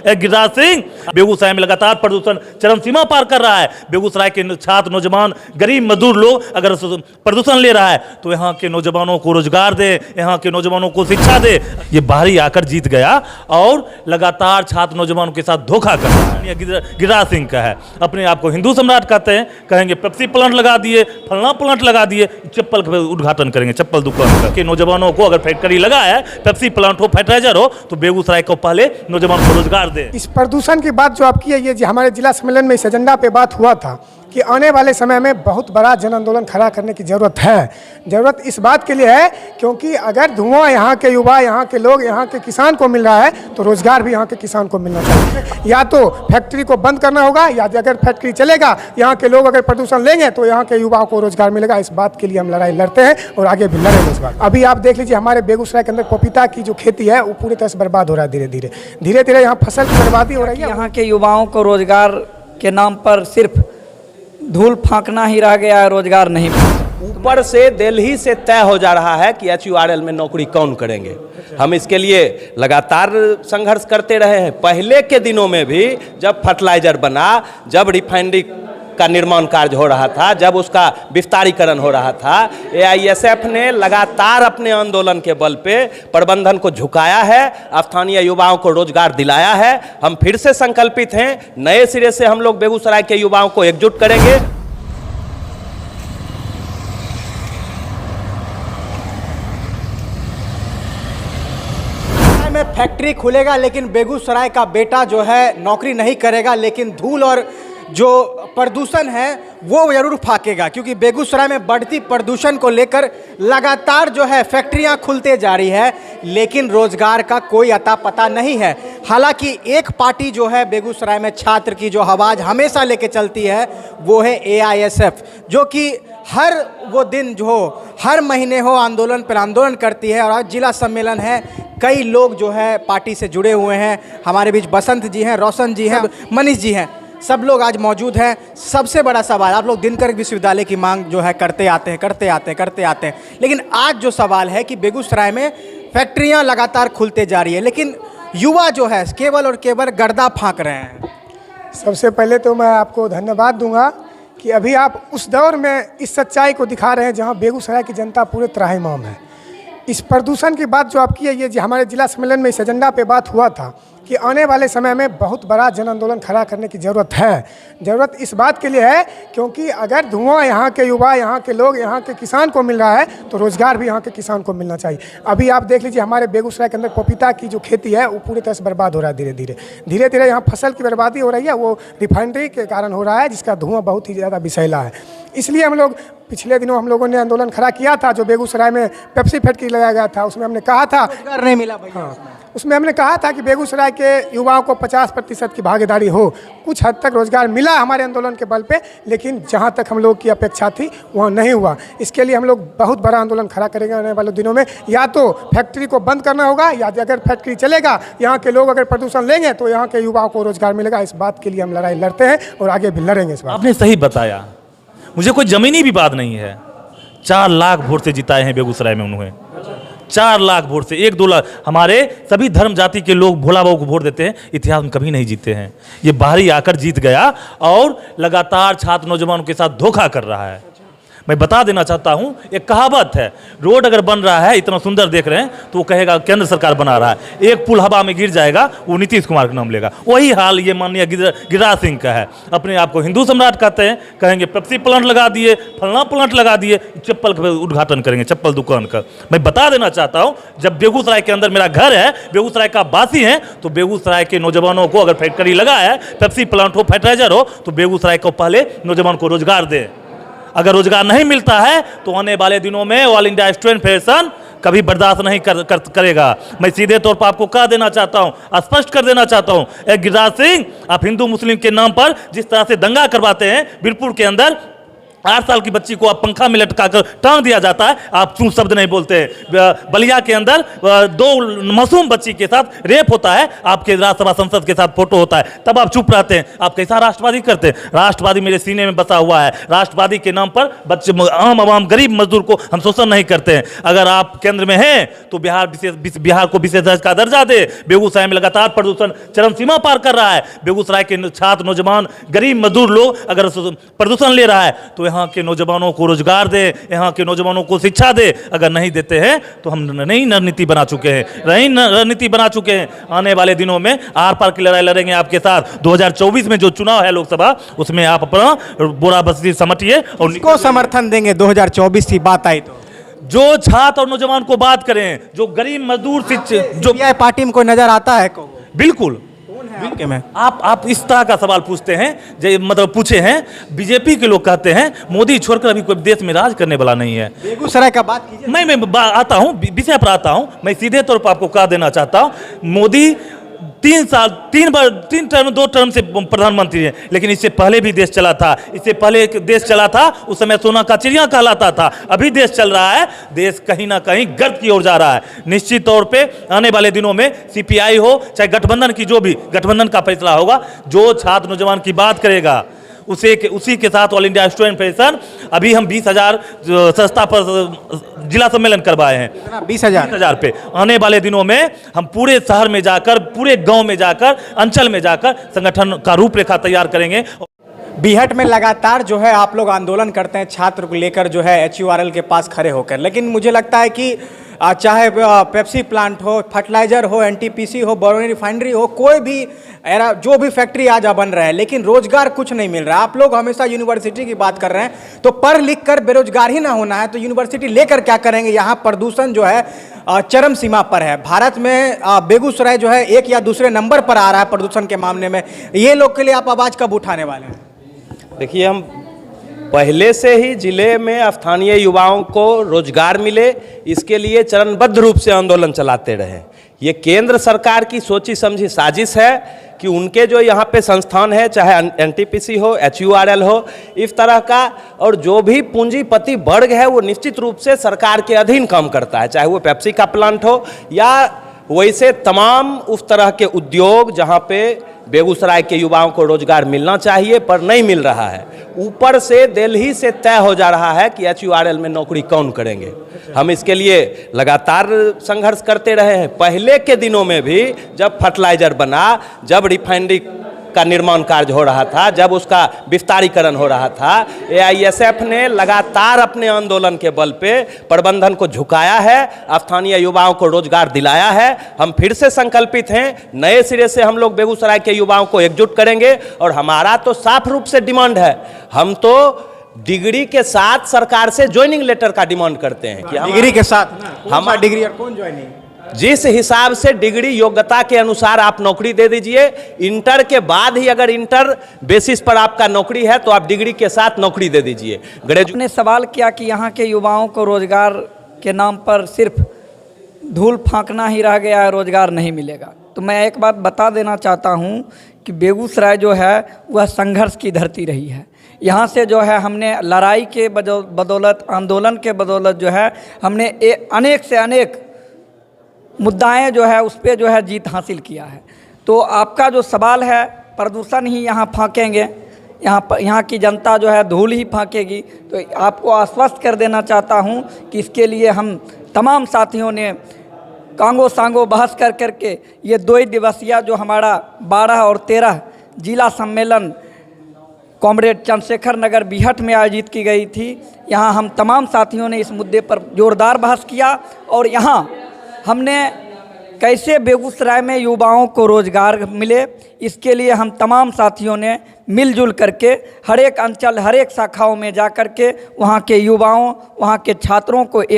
गिरिराज सिंह, बेगूसराय में लगातार प्रदूषण चरम सीमा पार कर रहा है। बेगूसराय के छात्र, नौजवान, गरीब मजदूर लोग अगर प्रदूषण ले रहा है तो यहाँ के नौजवानों को रोजगार दे, यहाँ के नौजवानों को शिक्षा दे। ये बाहरी आकर जीत गया और लगातार छात्र नौजवानों के साथ धोखा कर रहा है। गिरिराज सिंह का है, अपने आप को हिंदू सम्राट कहते हैं, कहेंगे पेप्सी प्लांट लगा दिए, फलना प्लांट लगा दिए, चप्पल का उद्घाटन करेंगे, चप्पल दुकान के। नौजवानों को अगर फैक्ट्री लगा है, पेप्सी प्लांट हो, फर्टिलाइजर हो, तो बेगूसराय को पहले नौजवान को रोजगार दे। इस प्रदूषण की बात जो आपकी है, ये हमारे जिला सम्मेलन में इस एजेंडा पे बात हुआ था कि आने वाले समय में बहुत बड़ा जन आंदोलन खड़ा करने की ज़रूरत है। ज़रूरत इस बात के लिए है क्योंकि अगर धुआं यहाँ के युवा, यहाँ के लोग, यहाँ के किसान को मिल रहा है तो रोज़गार भी यहाँ के किसान को मिलना चाहिए। या तो फैक्ट्री को बंद करना होगा, या अगर फैक्ट्री चलेगा, यहाँ के लोग अगर प्रदूषण लेंगे तो यहाँ के युवाओं को रोज़गार मिलेगा। इस बात के लिए हम लड़ाई लड़ते हैं और आगे भी लड़ेंगे इस बात। अभी आप देख लीजिए, हमारे बेगूसराय के अंदर पपीता की जो खेती है वो पूरी तरह से बर्बाद हो रहा है। धीरे धीरे यहाँ फसल की बर्बादी हो रही है। यहाँ के युवाओं को रोजगार के नाम पर सिर्फ धूल फांकना ही रह गया है, रोजगार नहीं। ऊपर से दिल्ली से तय हो जा रहा है कि HURL में नौकरी कौन करेंगे। हम इसके लिए लगातार संघर्ष करते रहे हैं। पहले के दिनों में भी जब फर्टिलाइजर बना, जब रिफाइनरी का निर्माण कार्य हो रहा था, जब उसका विस्तारीकरण हो रहा था, AISF ने लगातार अपने आंदोलन के बल पे प्रबंधन को झुकाया है, स्थानीय युवाओं को रोजगार दिलाया है। हम फिर से संकल्पित हैं, नए सिरे से हम लोग बेगूसराय के युवाओं को एकजुट करेंगे। में फैक्ट्री खुलेगा लेकिन बेगूसराय का बेटा जो है नौकरी नहीं करेगा, लेकिन धूल और जो प्रदूषण है वो जरूर फाकेगा, क्योंकि बेगूसराय में बढ़ती प्रदूषण को लेकर लगातार जो है फैक्ट्रियां खुलते जा रही है, लेकिन रोजगार का कोई अता पता नहीं है। हालांकि एक पार्टी जो है बेगूसराय में छात्र की जो आवाज़ हमेशा लेके चलती है वो है AISF, जो कि हर वो दिन जो हर महीने हो आंदोलन पर आंदोलन करती है। और आज जिला सम्मेलन है, कई लोग जो है पार्टी से जुड़े हुए हैं। हमारे बीच बसंत जी हैं, रोशन जी हैं, मनीष जी हैं, सब लोग आज मौजूद हैं। सबसे बड़ा सवाल, आप लोग दिनकर विश्वविद्यालय की मांग जो है करते आते हैं, लेकिन आज जो सवाल है कि बेगूसराय में फैक्ट्रियां लगातार खुलते जा रही है, लेकिन युवा जो है केवल और केवल गर्दा फांक रहे हैं। सबसे पहले तो मैं आपको धन्यवाद दूंगा कि अभी आप उस दौर में इस सच्चाई को दिखा रहे हैं जहां बेगूसराय की जनता पूरे त्राहिमाम है। इस प्रदूषण की बात जो आपकी है, ये हमारे जिला सम्मेलन में इस एजेंडा पे बात हुआ था कि आने वाले समय में बहुत बड़ा जन आंदोलन खड़ा करने की ज़रूरत है। ज़रूरत इस बात के लिए है क्योंकि अगर धुआं यहाँ के युवा, यहाँ के लोग, यहाँ के किसान को मिल रहा है तो रोज़गार भी यहाँ के किसान को मिलना चाहिए। अभी आप देख लीजिए, हमारे बेगूसराय के अंदर पपीता की जो खेती है वो पूरी तरह से बर्बाद हो रहा है। धीरे धीरे यहाँ फसल की बर्बादी हो रही है, वो रिफाइनरी के कारण हो रहा है, जिसका धुआं बहुत ही ज़्यादा विषैला है। इसलिए हम लोग पिछले दिनों हम लोगों ने आंदोलन खड़ा किया था, जो बेगूसराय में पेप्सी फैक्ट्री लगाया गया था। उसमें हमने कहा था, रोजगार नहीं मिला भैया। हाँ, उसमें हमने कहा था कि बेगूसराय के युवाओं को 50% की भागीदारी हो। कुछ हद तक रोजगार मिला हमारे आंदोलन के बल पे, लेकिन जहां तक हम लोग की अपेक्षा थी वहां नहीं हुआ। इसके लिए हम लोग बहुत बड़ा आंदोलन खड़ा करेंगे आने वाले दिनों में। या तो फैक्ट्री को बंद करना होगा, या अगर फैक्ट्री चलेगा, यहाँ के लोग अगर प्रदूषण लेंगे तो यहाँ के युवाओं को रोजगार मिलेगा। इस बात के लिए हम लड़ाई लड़ते हैं और आगे भी लड़ेंगे इस बात। आपने सही बताया, मुझे कोई जमीनी विवाद नहीं है। 4 लाख वोट से जिताए हैं बेगूसराय में उन्होंने, 4 लाख वोट से। 1-2 लाख हमारे सभी धर्म जाति के लोग भोला बाबू को वोट देते हैं, इतिहास में कभी नहीं जीते हैं। ये बाहरी आकर जीत गया और लगातार छात्र नौजवानों के साथ धोखा कर रहा है। मैं बता देना चाहता हूं, एक कहावत है, रोड अगर बन रहा है, इतना सुंदर देख रहे हैं, तो वो कहेगा केंद्र सरकार बना रहा है। एक पुल हवा में गिर जाएगा, वो नीतीश कुमार का नाम लेगा। वही हाल ये माननीय गिरिराज सिंह का है, अपने आप को हिंदू सम्राट कहते हैं, कहेंगे पेप्सी प्लांट लगा दिए, फलना प्लांट लगा दिए, चप्पल का उद्घाटन करेंगे, चप्पल दुकान का। मैं बता देना चाहता हूँ, जब बेगूसराय के अंदर मेरा घर है, बेगूसराय का वासी है, तो बेगूसराय के नौजवानों को अगर फैक्ट्री लगा है, पेप्सी प्लांट हो, फर्टिलाइजर हो, तो बेगूसराय को पहले नौजवान को रोजगार दे। अगर रोजगार नहीं मिलता है तो आने वाले दिनों में ऑल इंडिया स्टूडेंट फेडरेशन कभी बर्दाश्त नहीं करेगा। मैं सीधे तौर पर आपको कह देना चाहता हूं, स्पष्ट कर देना चाहता हूं, गिरिराज सिंह, आप हिंदू मुस्लिम के नाम पर जिस तरह से दंगा करवाते हैं बीरपुर के अंदर, 8 साल की बच्ची को आप पंखा में लटका कर टांग दिया जाता है, आप चूं शब्द नहीं बोलते हैं। बलिया के अंदर 2 मासूम बच्ची के साथ रेप होता है, आपके राज्यसभा संसद के साथ फोटो होता है, तब आप चुप रहते हैं। आप कैसा राष्ट्रवादी करते हैं? राष्ट्रवादी मेरे सीने में बसा हुआ है। राष्ट्रवादी के नाम पर बच्चे, आम आवाम, गरीब मजदूर को हम शोषण नहीं करते हैं। अगर आप केंद्र में हैं तो बिहार को विशेष राज्य का दर्जा दे। बेगूसराय में लगातार प्रदूषण चरम सीमा पार कर रहा है। बेगूसराय के छात्र, नौजवान, गरीब मजदूर लोग अगर प्रदूषण ले रहा है तो यहाँ के नौजवानों को रोजगार दे, यहाँ के नौजवानों को शिक्षा दे। अगर नहीं देते हैं तो हम नई रणनीति बना चुके हैं, आने वाले दिनों में आर पार की लड़ाई लड़ेंगे आपके साथ। 2024 में जो चुनाव है लोकसभा, उसमें आप अपना बोरा बस्ती समेटिए और किसको समर्थन देंगे 2024 की बात आई तो? जो छात्र और नौजवान को बात करें, जो गरीब मजदूर, जो सीपीआई पार्टी में कोई नजर आता है को? बिल्कुल आपके में आप इस तरह का सवाल पूछते हैं, मतलब पूछे हैं। बीजेपी के लोग कहते हैं मोदी छोड़कर अभी कोई देश में राज करने वाला नहीं है। बेगूसराय का बात कीजिए। मैं आता हूं, विषय पर आता हूं। मैं सीधे तौर पर आपको कह देना चाहता हूं, मोदी 2 टर्म से प्रधानमंत्री है, लेकिन इससे पहले भी देश चला था। इससे पहले एक देश चला था, उस समय सोना का चिड़िया कहलाता था। अभी देश चल रहा है, देश कहीं ना कहीं गर्द की ओर जा रहा है। निश्चित तौर पे आने वाले दिनों में सीपीआई हो चाहे गठबंधन की, जो भी गठबंधन का फैसला होगा, जो छात्र नौजवान की बात करेगा उसी के साथ ऑल इंडिया स्टूडेंट फेडरेशन, अभी हम 20,000 सस्ता पर जिला सम्मेलन करवाए हैं। 20,000 पे आने वाले दिनों में हम पूरे शहर में जाकर, पूरे गांव में जाकर, अंचल में जाकर संगठन का रूपरेखा तैयार करेंगे। बीहट में लगातार जो है आप लोग आंदोलन करते हैं छात्र को लेकर, जो है HURL के पास खड़े होकर, लेकिन मुझे लगता है कि चाहे पेप्सी प्लांट हो, फर्टिलाइजर हो, NTPC हो, बरौनी रिफाइनरी हो, कोई भी जो भी फैक्ट्री आज बन रहा है, लेकिन रोजगार कुछ नहीं मिल रहा। आप लोग हमेशा यूनिवर्सिटी की बात कर रहे हैं, तो पढ़ लिख कर बेरोजगार ही ना होना है तो यूनिवर्सिटी लेकर क्या करेंगे? यहाँ प्रदूषण जो है चरम सीमा पर है। भारत में बेगूसराय जो है 1 या दूसरे नंबर पर आ रहा है प्रदूषण के मामले में। ये लोग के लिए आप आवाज़ कब उठाने वाले हैं? देखिए, हम पहले से ही जिले में स्थानीय युवाओं को रोजगार मिले, इसके लिए चरणबद्ध रूप से आंदोलन चलाते रहे। ये केंद्र सरकार की सोची समझी साजिश है कि उनके जो यहाँ पे संस्थान है, चाहे NTPC हो, HURL हो, इस तरह का, और जो भी पूंजीपति वर्ग है वो निश्चित रूप से सरकार के अधीन काम करता है, चाहे वो पेप्सी का प्लांट हो या वैसे तमाम उस तरह के उद्योग जहाँ पे बेगूसराय के युवाओं को रोजगार मिलना चाहिए पर नहीं मिल रहा है। ऊपर से दिल्ली से तय हो जा रहा है कि HURL में नौकरी कौन करेंगे। हम इसके लिए लगातार संघर्ष करते रहे हैं। पहले के दिनों में भी जब फर्टिलाइजर बना, जब रिफाइनरी का निर्माण कार्य हो रहा था, जब उसका विस्तारीकरण हो रहा था, AISF ने लगातार अपने आंदोलन के बल पे प्रबंधन को झुकाया है, स्थानीय युवाओं को रोजगार दिलाया है। हम फिर से संकल्पित हैं, नए सिरे से हम लोग बेगूसराय के युवाओं को एकजुट करेंगे और हमारा तो साफ रूप से डिमांड है, हम तो डिग्री के साथ सरकार से ज्वाइनिंग लेटर का डिमांड करते हैं कि डिग्री के साथ हम डिग्री और कौन ज्वाइनिंग, जिस हिसाब से डिग्री योग्यता के अनुसार आप नौकरी दे दीजिए। इंटर के बाद ही अगर इंटर बेसिस पर आपका नौकरी है तो आप डिग्री के साथ नौकरी दे दीजिए। आपने सवाल किया कि यहाँ के युवाओं को रोजगार के नाम पर सिर्फ धूल फांकना ही रह गया है, रोजगार नहीं मिलेगा। तो मैं एक बात बता देना चाहता हूँ कि बेगूसराय जो है वह संघर्ष की धरती रही है। यहाँ से जो है हमने लड़ाई के बदौलत, आंदोलन के बदौलत जो है हमने अनेक से अनेक मुद्दाएं जो है उस पर जो है जीत हासिल किया है। तो आपका जो सवाल है, प्रदूषण ही यहाँ फाँकेंगे, यहाँ की जनता जो है धूल ही फाँकेगी, तो आपको आश्वस्त कर देना चाहता हूँ कि इसके लिए हम तमाम साथियों ने कांगो सांगो बहस कर करके ये 2 दिवसीय जो हमारा 12 और 13 जिला सम्मेलन कॉमरेड चंद्रशेखर नगर बीहट में आयोजित की गई थी, यहाँ हम तमाम साथियों ने इस मुद्दे पर जोरदार बहस किया और यहाँ हमने कैसे बेगूसराय में युवाओं को रोजगार मिले, इसके लिए हम तमाम साथियों ने मिलजुल करके हर एक अंचल, हर एक शाखाओं में जा कर के वहाँ के युवाओं, वहाँ के छात्रों को एक